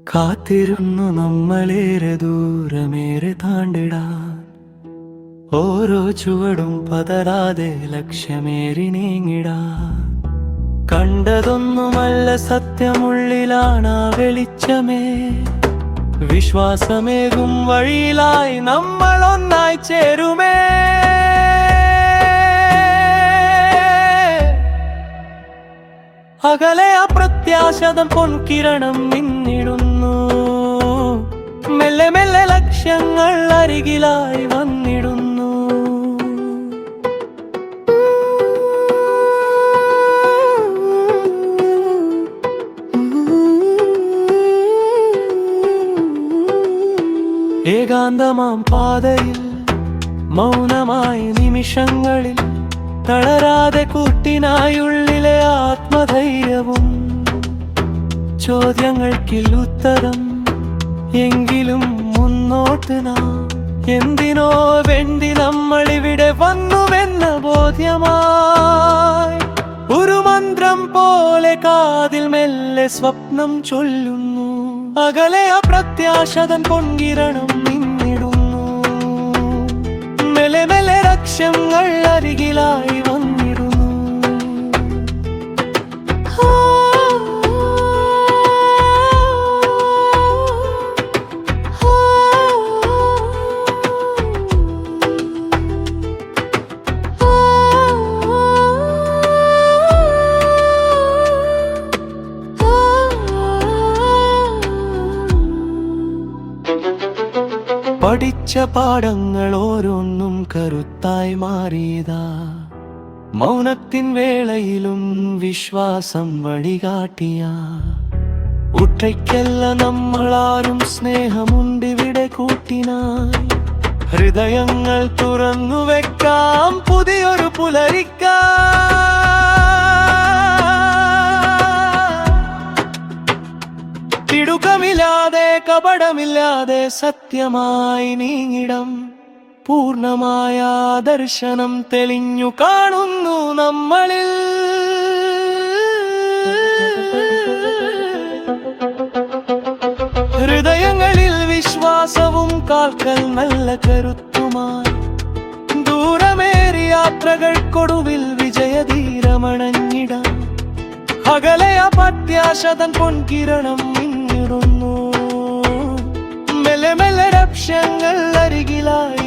കാത്തിരുന്നു നമ്മളേറെ ദൂരമേറെ താണ്ടിടാൻ, ഓരോ ചുവടും പതരാതെ ലക്ഷ്യമേറി നീങ്ങിടാൻ. കണ്ടതൊന്നുമല്ല സത്യമുള്ളിലാണ് വെളിച്ചമേ, വിശ്വാസമേകും വഴിയിലായി നമ്മൾ ഒന്നായി ചേരുമേ. അകലെ അപ്രത്യാശതം പൊൻകിരണം മിന്നിടുന്നു, മെല്ലെ മെല്ലെ ലക്ഷ്യങ്ങൾ അരികിലായി വന്നിടുന്നു. ഏകാന്തമാം പാതയിൽ മൗനമായി നിമിഷങ്ങളിൽ തളരാതെ കൂട്ടിനായുള്ളിലെ ആത്മധൈര്യവും, ചോദ്യങ്ങൾക്കിൽ ഉത്തരം എങ്കിലും മുന്നോട്ട് നാം. എന്തിനോ വേണ്ടി നമ്മളിവിടെ വന്നുവെന്ന ബോധ്യമായി ഒരു മന്ത്രം പോലെ കാതിൽ മെല്ലെ സ്വപ്നം ചൊല്ലുന്നു. അകലെ അപ്രത്യാശതൻ പൊൻകിരണം മിന്നിടുന്നു, മെല്ലെ മെല്ലെ ലക്ഷ്യങ്ങൾ അരികിലായി വന്നിടുന്നു. പഠിച്ച പാഠങ്ങൾ ഓരോന്നും കരുത്തായി മാറിയതാ, മൗനത്തിൻ വേളയിലും വിശ്വാസം വഴികാട്ടിയ. ഒറ്റയ്ക്കല്ല നമ്മളാരും, സ്നേഹമുണ്ടിവിടെ കൂട്ടിനായി. ഹൃദയങ്ങൾ തുറന്നു വെക്കാം പുതിയൊരു പുലരിക്കാം. തിടുക്കമില്ലാതെ കപടമില്ലാതെ സത്യമായി നീങ്ങിടം, പൂർണ്ണമായ ദർശനം തെളിഞ്ഞു കാണുന്നു നമ്മളിൽ. ഹൃദയങ്ങളിൽ വിശ്വാസവും കാൽക്കൽ നല്ല കരുത്തുമായി, ദൂരമേറിയ യാത്രകൾക്കൊടുവിൽ വിജയധീരമണഞ്ഞിടാം. അകലെ അപ്രത്യാശതൻ പൊൻകിരണം മിന്നിടുന്നു, മെല്ലെ മെല്ലെ ലക്ഷ്യങ്ങൾ അരികിലായി